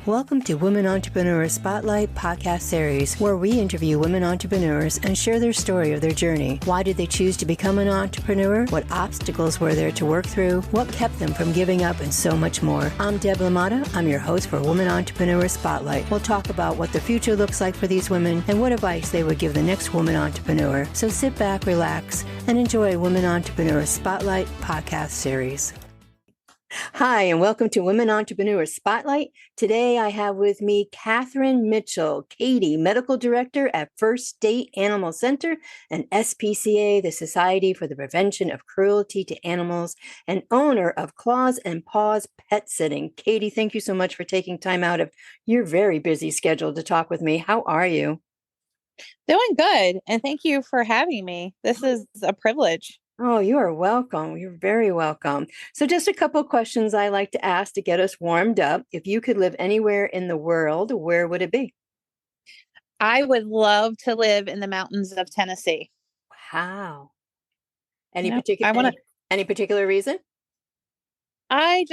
Welcome to Women Entrepreneurs Spotlight podcast series, where we interview women entrepreneurs and share their story of their journey. Why did they choose to become an entrepreneur? What obstacles were there to work through? What kept them from giving up? And so much more. I'm Deb Lamata. I'm your host for Women Entrepreneurs Spotlight. We'll talk about what the future looks like for these women and what advice they would give the next woman entrepreneur. So sit back, relax, and enjoy Women Entrepreneurs Spotlight podcast series. Hi, and welcome to Women Entrepreneurs Spotlight. Today I have with me Katherine Mitchell, Katie, Medical Director at First State Animal Center, and SPCA, the Society for the Prevention of Cruelty to Animals, and owner of Claws and Paws Pet Sitting. Katie, thank you so much for taking time out of your very busy schedule to talk with me. How are you? Doing good, and thank you for having me. This is a privilege. Oh, you are welcome. You're very welcome. So just a couple of questions I like to ask to get us warmed up. If you could live anywhere in the world, where would it be? I would love to live in the mountains of Tennessee. Wow. Any particular reason? I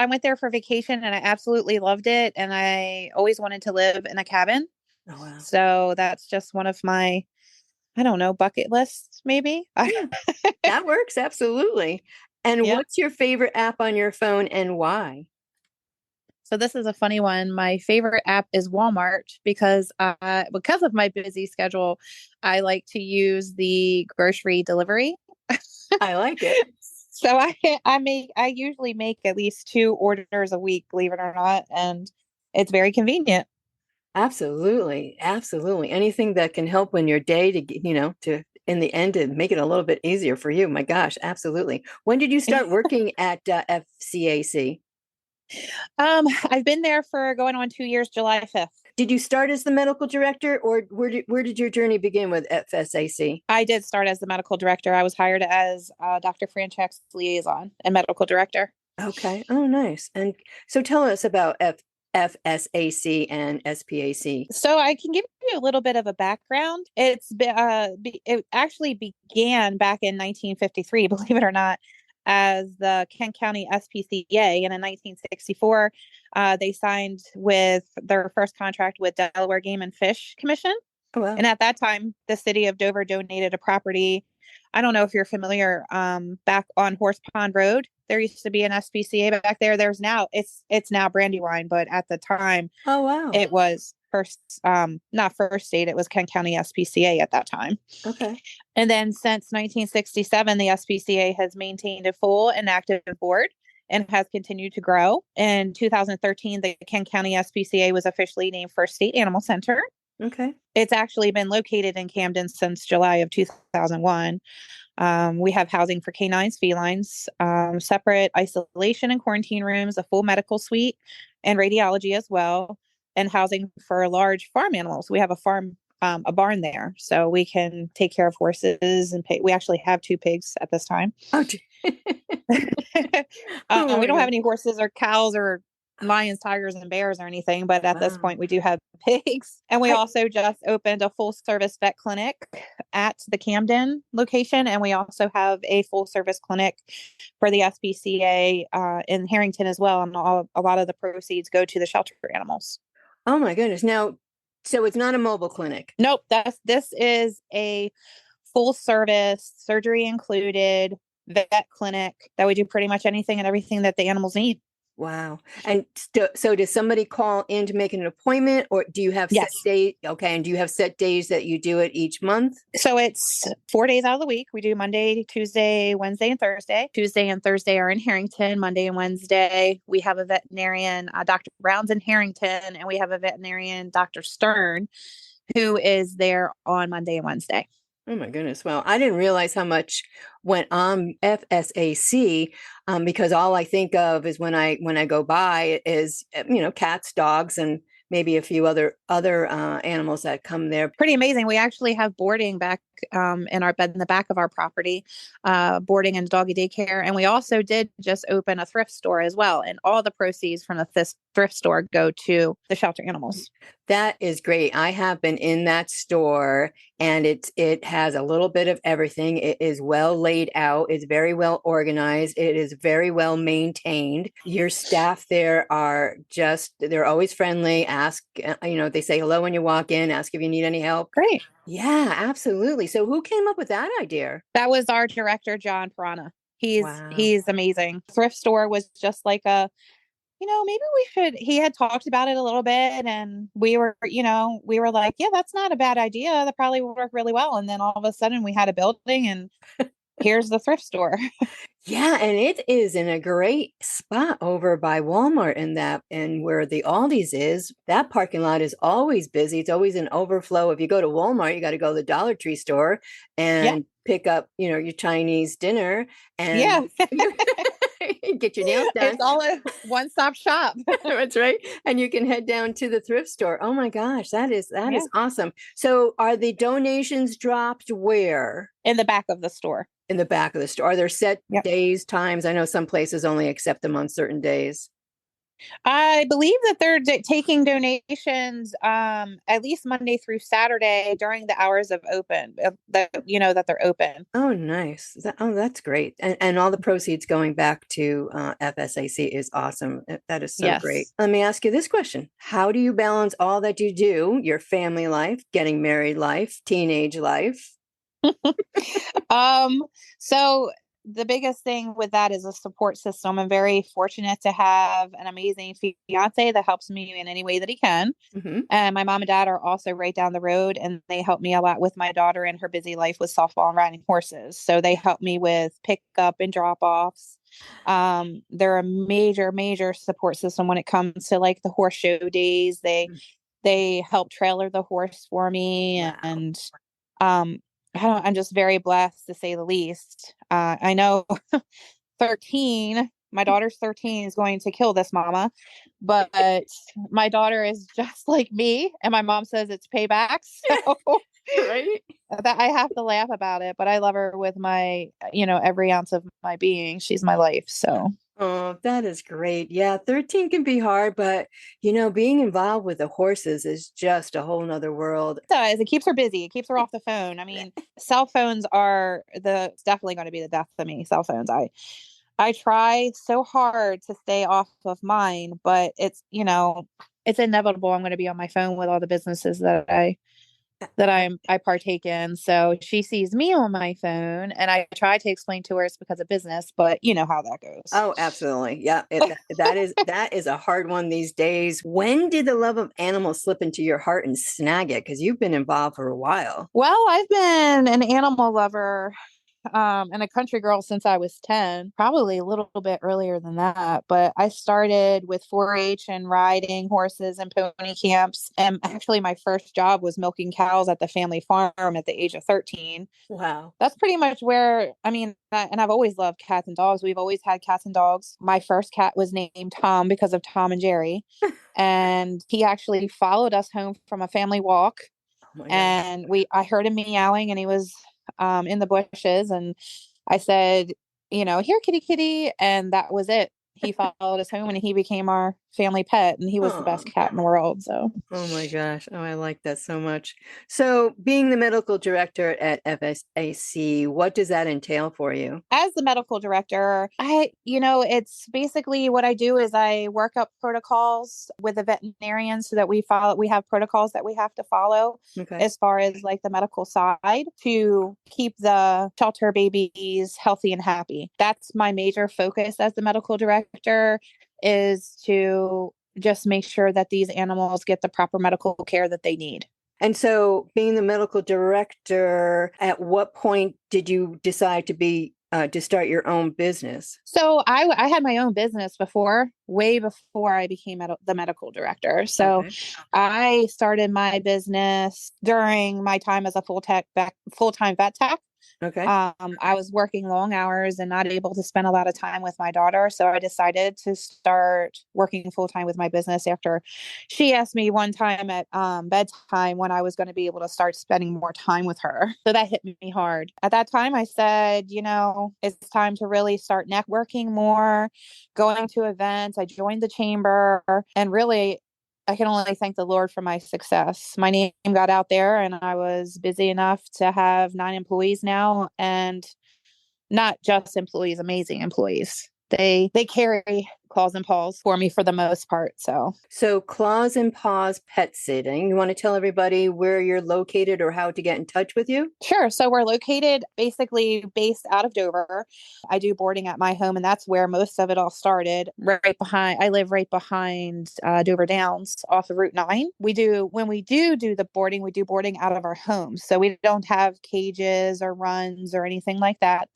went there for vacation and I absolutely loved it. And I always wanted to live in a cabin. Oh, wow. So that's just one of my, bucket lists, maybe. That works. Absolutely. And What's your favorite app on your phone and why? So this is a funny one. My favorite app is Walmart because of my busy schedule, I like to use the grocery delivery. I like it. So I usually make at least 2 orders a week, believe it or not, and it's very convenient. Absolutely. Absolutely. Anything that can help in your day to in the end to make it a little bit easier for you. My gosh, absolutely. When did you start working at FSAC? I've been there for going on 2 years, July 5th. Did you start as the medical director, or where did your journey begin with FSAC? I did start as the medical director. I was hired as Dr. Franczek's liaison and medical director. Okay. Oh, nice. And so tell us about FSAC and SPAC. So I can give you a little bit of a background. It actually began back in 1953, believe it or not, as the Kent County SPCA. And in 1964, they signed with their first contract with Delaware Game and Fish Commission. Oh, wow. And at that time, the city of Dover donated a property. I don't know if you're familiar, back on Horse Pond Road. There used to be an SPCA back there. It's now Brandywine, but at the time, oh, wow, it was not First State. It was Kent County SPCA at that time. Okay. And then since 1967, the SPCA has maintained a full and active board and has continued to grow. In 2013, the Kent County SPCA was officially named First State Animal Center. Okay. It's actually been located in Camden since July of 2001. We have housing for canines, felines, separate isolation and quarantine rooms, a full medical suite, and radiology as well, and housing for large farm animals. We have a barn there, so we can take care of horses and we actually have 2 pigs at this time. Oh, we don't have any horses or cows or lions, tigers, and bears or anything, but at this point we do have pigs. And we also just opened a full service vet clinic at the Camden location, and we also have a full service clinic for the SPCA in Harrington as well, and a lot of the proceeds go to the shelter for animals. Oh my goodness. Now, so it's not a mobile clinic? Nope. This is a full service, surgery included vet clinic that we do pretty much anything and everything that the animals need. Wow. And so does somebody call in to make an appointment, or do you have set days? Okay. And do you have set days that you do it each month? So it's 4 days out of the week. We do Monday, Tuesday, Wednesday, and Thursday. Tuesday and Thursday are in Harrington. Monday and Wednesday, we have a veterinarian, Dr. Brown's in Harrington, and we have a veterinarian, Dr. Stern, who is there on Monday and Wednesday. Oh my goodness. Well, I didn't realize how much went on FSAC because all I think of is when I go by is, cats, dogs, and maybe a few other animals that come there. Pretty amazing. We actually have boarding back in our bed in the back of our property, boarding and doggy daycare. And we also did just open a thrift store as well. And all the proceeds from the thrift store go to the shelter animals. That is great. I have been in that store, and it has a little bit of everything. It is well laid out. It's very well organized. It is very well maintained. Your staff there they're always friendly. Ask, they say hello when you walk in, ask if you need any help. Great. Yeah, absolutely. So who came up with that idea? That was our director, John Piranha. Wow. He's amazing. Thrift store was just like maybe he had talked about it a little bit, and we were like, yeah, that's not a bad idea. That probably would work really well. And then all of a sudden we had a building, and here's the thrift store. Yeah, and it is in a great spot over by Walmart, and where the Aldi's is. That parking lot is always busy. It's always an overflow. If you go to Walmart, you got to go to the Dollar Tree store and pick up, your Chinese dinner and get your nails done. It's all a one-stop shop. That's right. And you can head down to the thrift store. Oh my gosh, that is awesome. So are the donations dropped where? In the back of the store. In the back of the store. Are there set days, times? I know some places only accept them on certain days. I believe that they're taking donations at least Monday through Saturday during the hours of open, that they're open. Oh, nice. That's great. And all the proceeds going back to FSAC is awesome. That is so great. Let me ask you this question. How do you balance all that you do, your family life, getting married life, teenage life? So the biggest thing with that is a support system. I'm very fortunate to have an amazing fiance that helps me in any way that he can. Mm-hmm. And my mom and dad are also right down the road, and they help me a lot with my daughter and her busy life with softball and riding horses. So they help me with pickup and drop offs. They're a major, major support system when it comes to like the horse show days. They help trailer the horse for me. Wow. And, I'm just very blessed, to say the least. I know 13, my daughter's 13, is going to kill this mama, but my daughter is just like me, and my mom says it's payback. So right? That I have to laugh about it, but I love her with my, every ounce of my being. She's my life. So. Oh, that is great. Yeah, 13 can be hard, but being involved with the horses is just a whole nother world. It does. It keeps her busy. It keeps her off the phone. I mean, cell phones are definitely going to be the death of me. Cell phones. I try so hard to stay off of mine, but it's inevitable. I'm going to be on my phone with all the businesses that I partake in. So she sees me on my phone, and I try to explain to her it's because of business, but you know how that goes. Oh, absolutely. Yeah. That is a hard one these days. When did the love of animals slip into your heart and snag it? Because you've been involved for a while. Well, I've been an animal lover and a country girl since I was 10, probably a little bit earlier than that. But I started with 4-H and riding horses and pony camps. And actually my first job was milking cows at the family farm at the age of 13. Wow. That's pretty much where, and I've always loved cats and dogs. We've always had cats and dogs. My first cat was named Tom because of Tom and Jerry. And he actually followed us home from a family walk. Oh, and I heard him meowing, and he was in the bushes, and I said, here, kitty, kitty. And that was it. He followed us home, and he became our family pet, and he was the best cat in the world. So, oh my gosh. Oh, I like that so much. So being the medical director at FSAC, what does that entail for you? As the medical director, it's basically what I do is I work up protocols with the veterinarians so that we have protocols that we have to follow as far as like the medical side to keep the shelter babies healthy and happy. That's my major focus as the medical director, is to just make sure that these animals get the proper medical care that they need. And so being the medical director, at what point did you decide to start your own business? So I had my own business way before I became the medical director. So I started my business during my time as a full-time vet tech. Okay. I was working long hours and not able to spend a lot of time with my daughter. So I decided to start working full time with my business after she asked me one time at bedtime when I was going to be able to start spending more time with her. So that hit me hard. At that time, I said, it's time to really start networking more, going to events. I joined the chamber, and really, I can only thank the Lord for my success. My name got out there, and I was busy enough to have 9 employees now, and not just employees, amazing employees. They carry Claws and Paws for me for the most part. So Claws and Paws pet sitting. You want to tell everybody where you're located or how to get in touch with you? Sure. So we're located basically based out of Dover. I do boarding at my home, and that's where most of it all started. I live right behind Dover Downs off of Route 9. When we do the boarding, we do boarding out of our homes. So we don't have cages or runs or anything like that.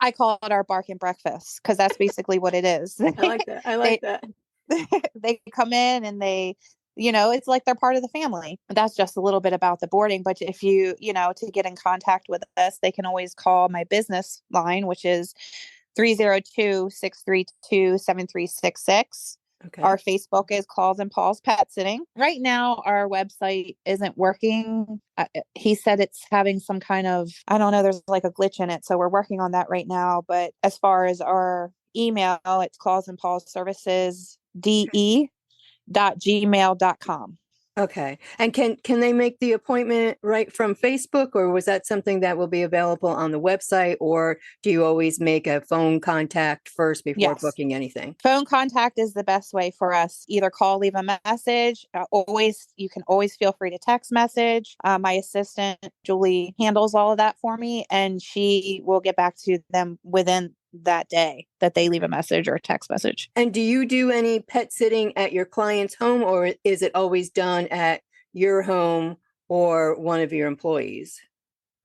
I call it our bark and breakfast because that's basically what it is. I like that. I like that. They come in and it's like they're part of the family. That's just a little bit about the boarding. But if to get in contact with us, they can always call my business line, which is 302-632-7366. Okay. Our Facebook is Claws and Paws Pet Sitting. Right now, our website isn't working. He said it's having some kind of, I don't know, there's like a glitch in it. So we're working on that right now. But as far as our email, it's Claws and Paws Services de.gmail.com. Okay. And can they make the appointment right from Facebook, or was that something that will be available on the website, or do you always make a phone contact first before booking anything? Phone contact is the best way for us. Either call, leave a message. You can always feel free to text message. My assistant, Julie, handles all of that for me, and she will get back to them within that day that they leave a message or a text message. And do you do any pet sitting at your client's home, or is it always done at your home or one of your employees'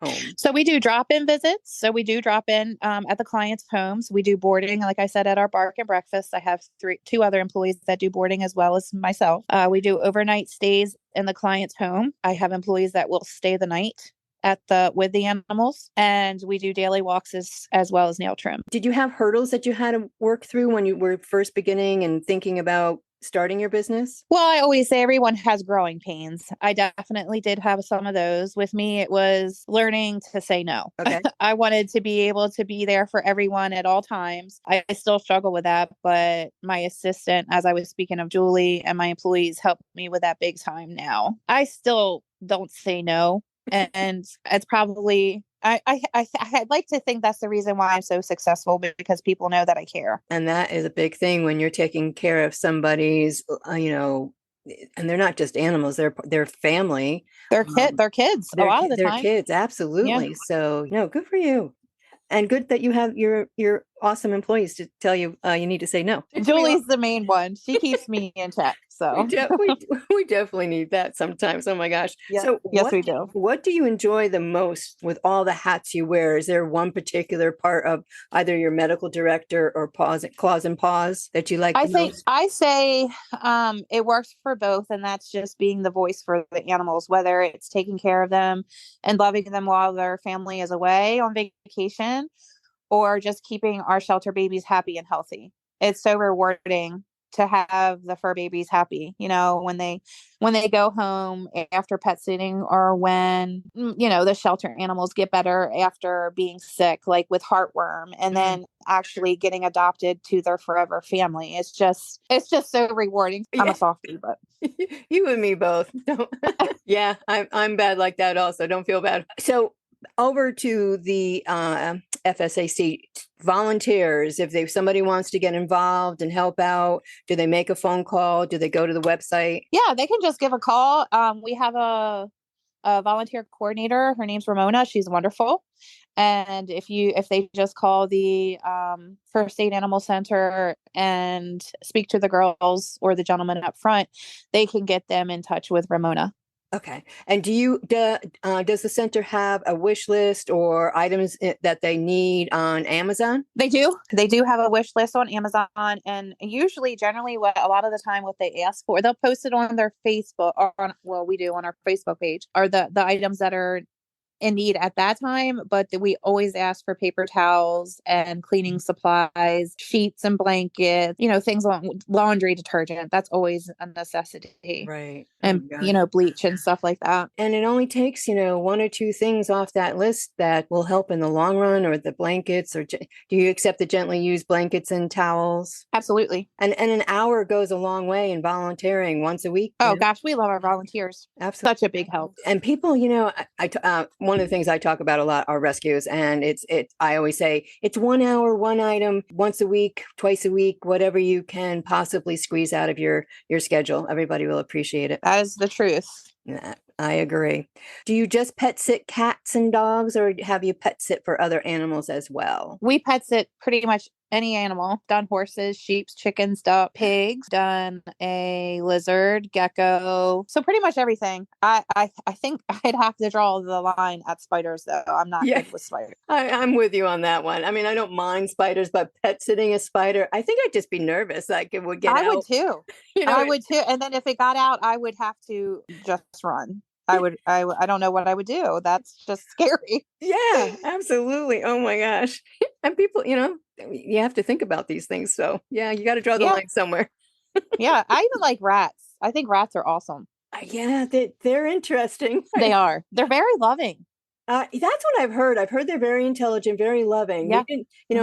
home? So we do drop-in visits. So we do drop in at the client's homes. We do boarding, like I said, at our bark and breakfast. I have 2 other employees that do boarding as well as myself. We do overnight stays in the client's home. I have employees that will stay the night with the animals, and we do daily walks as well as nail trim. Did you have hurdles that you had to work through when you were first beginning and thinking about starting your business? Well, I always say everyone has growing pains. I definitely did have some of those. With me, it was learning to say no. Okay. I wanted to be able to be there for everyone at all times. I still struggle with that, but my assistant, as I was speaking of Julie, and my employees help me with that big time now. I still don't say no. And it's probably, I'd like to think that's the reason why I'm so successful, because people know that I care. And that is a big thing when you're taking care of somebody's, and they're not just animals, they're family. They're kids a lot of the they're time. kids. Absolutely. Yeah. So, good for you. And good that you have your awesome employees to tell you you need to say no. Julie's the main one. She keeps me in check. So we definitely need that sometimes. Oh my gosh. Yeah. So yes, we do. What do you enjoy the most with all the hats you wear? Is there one particular part of either your medical director or Claws and Paws that you like the most? I say it works for both, and that's just being the voice for the animals, whether it's taking care of them and loving them while their family is away on vacation, or just keeping our shelter babies happy and healthy. It's so rewarding to have the fur babies happy, when they go home after pet sitting, or when, the shelter animals get better after being sick, like with heartworm, and then actually getting adopted to their forever family. It's just so rewarding. I'm a softie, but you and me both. Yeah, I'm bad like that also. Don't feel bad. So over to the FSAC volunteers. If somebody wants to get involved and help out, do they make a phone call? Do they go to the website? Yeah, they can just give a call. We have a volunteer coordinator. Her name's Ramona. She's wonderful. And if they just call the First Aid Animal Center and speak to the girls or the gentleman up front, they can get them in touch with Ramona. Okay. And does the center have a wish list or items that they need on Amazon? They do. They do have a wish list on Amazon, and generally what they ask for, they'll post it on their Facebook, we do on our Facebook page, are the items that are in need at that time, but we always ask for paper towels and cleaning supplies, sheets and blankets, things like laundry detergent. That's always a necessity. Right. And, bleach and stuff like that. And it only takes, one or two things off that list that will help in the long run, or the blankets, or do you accept the gently used blankets and towels? Absolutely. And an hour goes a long way in volunteering once a week. Oh gosh, we love our volunteers. Absolutely. Such a big help. And people, one of the things I talk about a lot are rescues, and I always say it's 1 hour, one item, once a week, twice a week, whatever you can possibly squeeze out of your schedule. Everybody will appreciate it. That is the truth. Yeah, I agree. Do you just pet sit cats and dogs, or have you pet sit for other animals as well? We pet sit pretty much any animal. Done horses, sheep, chickens, duck, pigs, done a lizard, gecko. So pretty much everything. I think I'd have to draw the line at spiders, though. I'm not good with spiders. I'm with you on that one. I mean, I don't mind spiders, but pet sitting a spider, I think I'd just be nervous. Like it would get out. I would too. I would too. And then if it got out, I would have to just run. I don't know what I would do. That's just scary. Yeah, absolutely. Oh my gosh. And people, you have to think about these things. So yeah, you got to draw the line somewhere. Yeah. I even like rats. I think rats are awesome. Yeah, they're interesting. They are. They're very loving. That's what I've heard. I've heard they're very intelligent, very loving. Yeah.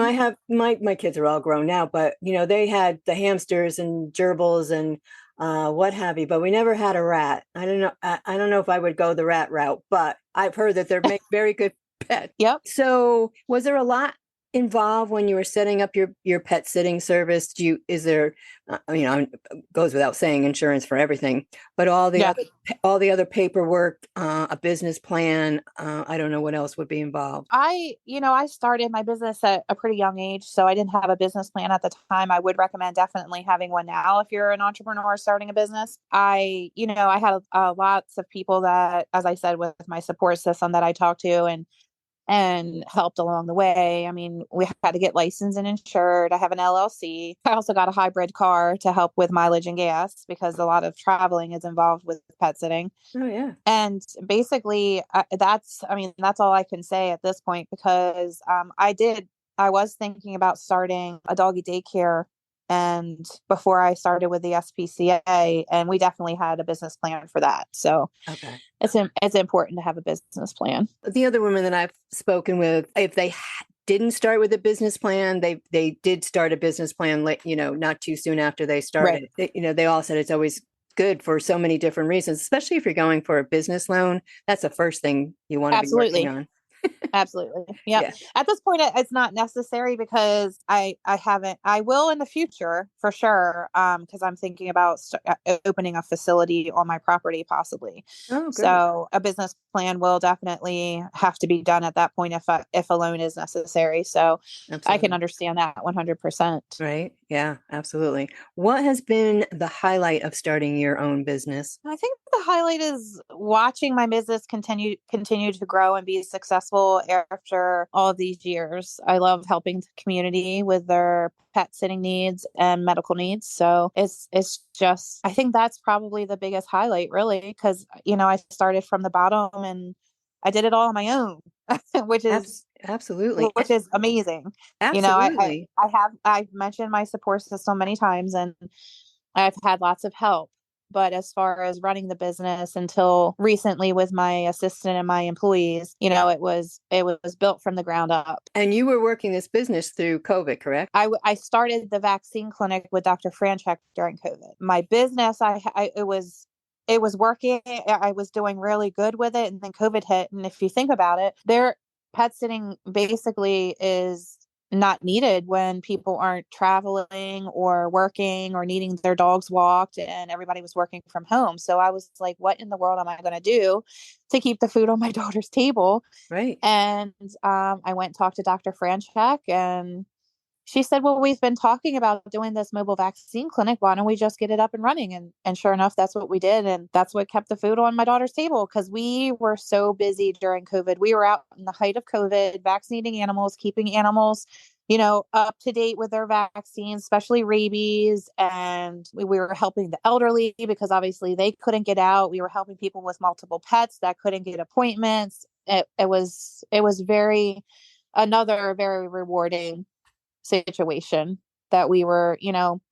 I have my kids are all grown now, but they had the hamsters and gerbils and what have you, but we never had a rat. I don't know. I don't know if I would go the rat route, but I've heard that they're very good pets. Yep. So was there a lot involved when you were setting up your pet sitting service? Is there, goes without saying, insurance for everything, but all the other paperwork, a business plan, I don't know what else would be involved. I started my business at a pretty young age, so I didn't have a business plan at the time. I would recommend definitely having one now if you're an entrepreneur starting a business. I had lots of people that, as I said, with my support system that I talked to and helped along the way. I mean, we had to get licensed and insured. I have an LLC. I also got a hybrid car to help with mileage and gas because a lot of traveling is involved with pet sitting. Oh, yeah. And basically, that's all I can say at this point because I was thinking about starting a doggy daycare and before I started with the SPCA, and we definitely had a business plan for that. So okay. It's important to have a business plan. The other women that I've spoken with, if they didn't start with a business plan, they did start a business plan, not too soon after they started. Right. They all said it's always good for so many different reasons, especially if you're going for a business loan. That's the first thing you want to be working on. Absolutely. Yep. Yeah. At this point, it's not necessary because I will in the future for sure. Because I'm thinking about opening a facility on my property possibly. Oh, good. So a business plan will definitely have to be done at that point if a loan is necessary. So absolutely. I can understand that 100%. Right. Yeah, absolutely. What has been the highlight of starting your own business? I think the highlight is watching my business continue to grow and be successful after all of these years. I love helping the community with their pet sitting needs and medical needs. So it's just, I think that's probably the biggest highlight really, because, I started from the bottom and I did it all on my own, which is absolutely, which is amazing. Absolutely. I've mentioned my support system many times and I've had lots of help. But as far as running the business until recently with my assistant and my employees, it was built from the ground up. And you were working this business through COVID, correct? I started the vaccine clinic with Dr. Franczek during COVID. My business, it was working. I was doing really good with it. And then COVID hit. And if you think about it, pet sitting basically is not needed when people aren't traveling or working or needing their dogs walked and everybody was working from home. So I was like, what in the world am I going to do to keep the food on my daughter's table? Right. And I went and talked to Dr. Franczek and she said, well, we've been talking about doing this mobile vaccine clinic. Why don't we just get it up and running? And sure enough, that's what we did. And that's what kept the food on my daughter's table because we were so busy during COVID. We were out in the height of COVID, vaccinating animals, keeping animals, up to date with their vaccines, especially rabies. And we were helping the elderly because obviously they couldn't get out. We were helping people with multiple pets that couldn't get appointments. it was another very rewarding situation that we were,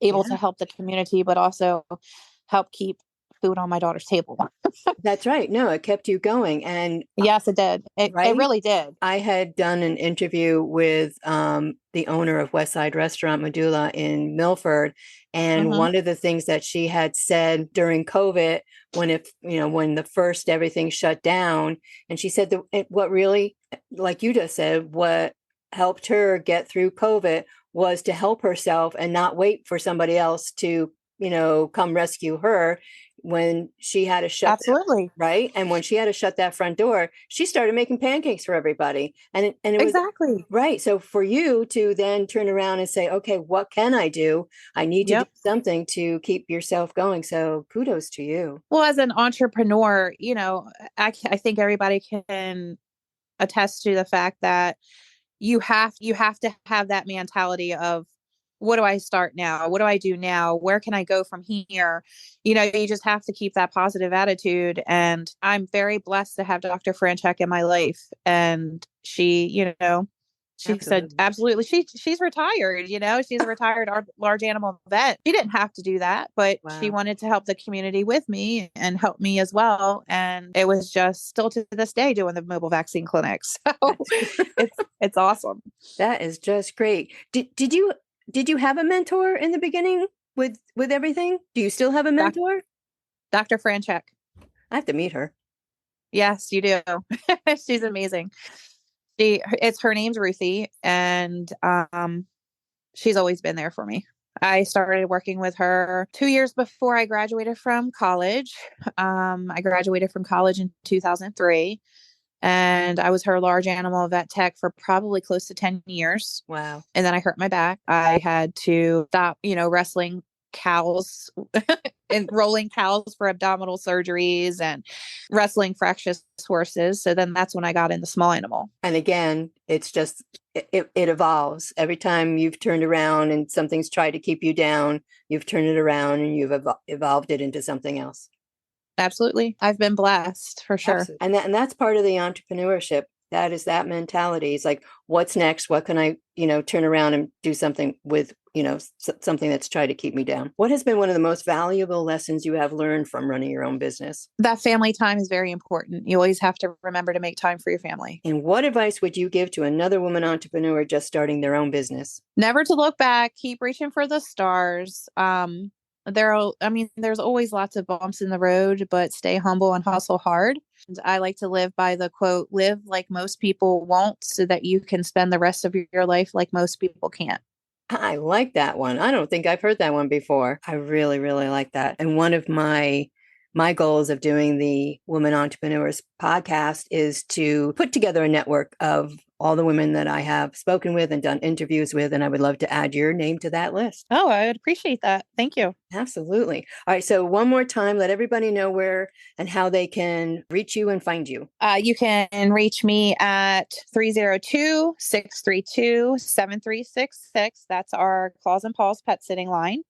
able to help the community, but also help keep food on my daughter's table. That's right. No, it kept you going. And Yes, it did. It right? really did. I had done an interview with the owner of Westside Restaurant Medulla in Milford. And one of the things that she had said during COVID, when the first everything shut down, and she said what really, like you just said, what helped her get through COVID was to help herself and not wait for somebody else to, come rescue her when she had to shut Absolutely. right. And when she had to shut that front door, she started making pancakes for everybody. And it was exactly right. So for you to then turn around and say, okay, what can I do? I need to do something to keep yourself going. So kudos to you. Well, as an entrepreneur, I think everybody can attest to the fact that you have to have that mentality of, what do I start now? What do I do now? Where can I go from here? You just have to keep that positive attitude. And I'm very blessed to have Dr. Franczek in my life. And she, she said, absolutely. She's retired, she's a retired large animal vet. She didn't have to do that, but she wanted to help the community with me and help me as well. And it was just still to this day doing the mobile vaccine clinics. So it's awesome. That is just great. Did you have a mentor in the beginning with everything? Do you still have a mentor? Dr. Franczek. I have to meet her. Yes, you do. She's amazing. Her name's Ruthie, and she's always been there for me. I started working with her 2 years before I graduated from college. I graduated from college in 2003. And I was her large animal vet tech for probably close to 10 years. Wow. And then I hurt my back. I had to stop, wrestling cows and rolling cows for abdominal surgeries and wrestling fractious horses. So then that's when I got into small animal. And again, it's just, it evolves. Every time you've turned around and something's tried to keep you down, you've turned it around and you've evolved it into something else. Absolutely. I've been blessed for sure. Absolutely. And that's part of the entrepreneurship. That is that mentality. It's like, what's next? What can I, turn around and do something with, something that's tried to keep me down? What has been one of the most valuable lessons you have learned from running your own business? That family time is very important. You always have to remember to make time for your family. And what advice would you give to another woman entrepreneur just starting their own business? Never to look back. Keep reaching for the stars. There's always lots of bumps in the road, but stay humble and hustle hard. And I like to live by the quote, live like most people won't, so that you can spend the rest of your life like most people can't. I like that one. I don't think I've heard that one before. I really, really like that. And one of my goals of doing the Women Entrepreneurs podcast is to put together a network of all the women that I have spoken with and done interviews with, and I would love to add your name to that list. Oh, I would appreciate that. Thank you. Absolutely. All right. So one more time, let everybody know where and how they can reach you and find you. You can reach me at 302-632-7366. That's our Claws and Paws pet sitting line,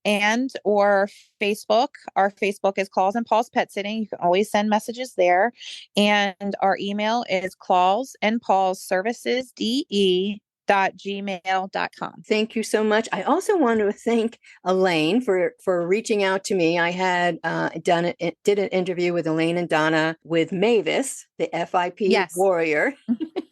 or Facebook. Our Facebook is Claws and Paws Pet Sitting. You can always send messages there. And our email is clawsandpawsservicesde.gmail.com. Thank you so much. I also want to thank Elaine for reaching out to me. I had did an interview with Elaine and Donna with Mavis, the FIP warrior.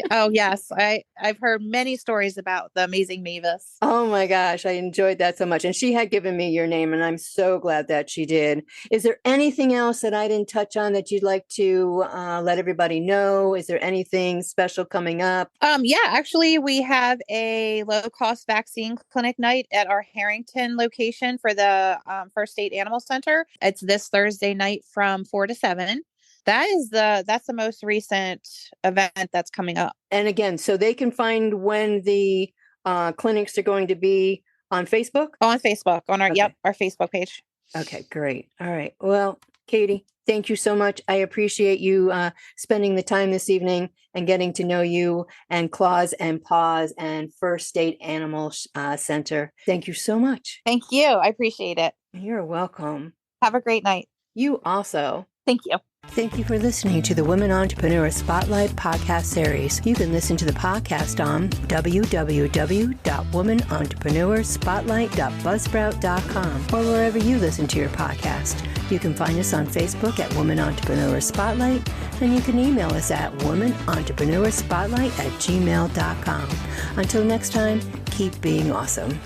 Oh, yes. I've heard many stories about the amazing Mavis. Oh, my gosh. I enjoyed that so much. And she had given me your name, and I'm so glad that she did. Is there anything else that I didn't touch on that you'd like to let everybody know? Is there anything special coming up? Actually, we have a low-cost vaccine clinic night at our Harrington location for the First State Animal Center. It's this Thursday night from 4 to 7. That's the most recent event that's coming up. And again, so they can find when the clinics are going to be on Facebook? On Facebook, on our Facebook page. Okay, great. All right. Well, Katie, thank you so much. I appreciate you spending the time this evening and getting to know you and Claws and Paws and First State Animal Center. Thank you so much. Thank you. I appreciate it. You're welcome. Have a great night. You also. Thank you. Thank you for listening to the Women Entrepreneur Spotlight podcast series. You can listen to the podcast on www.womanentrepreneurspotlight.buzzsprout.com or wherever you listen to your podcast. You can find us on Facebook at Woman Entrepreneur Spotlight, and you can email us at womanentrepreneurspotlight@gmail.com. Until next time, keep being awesome.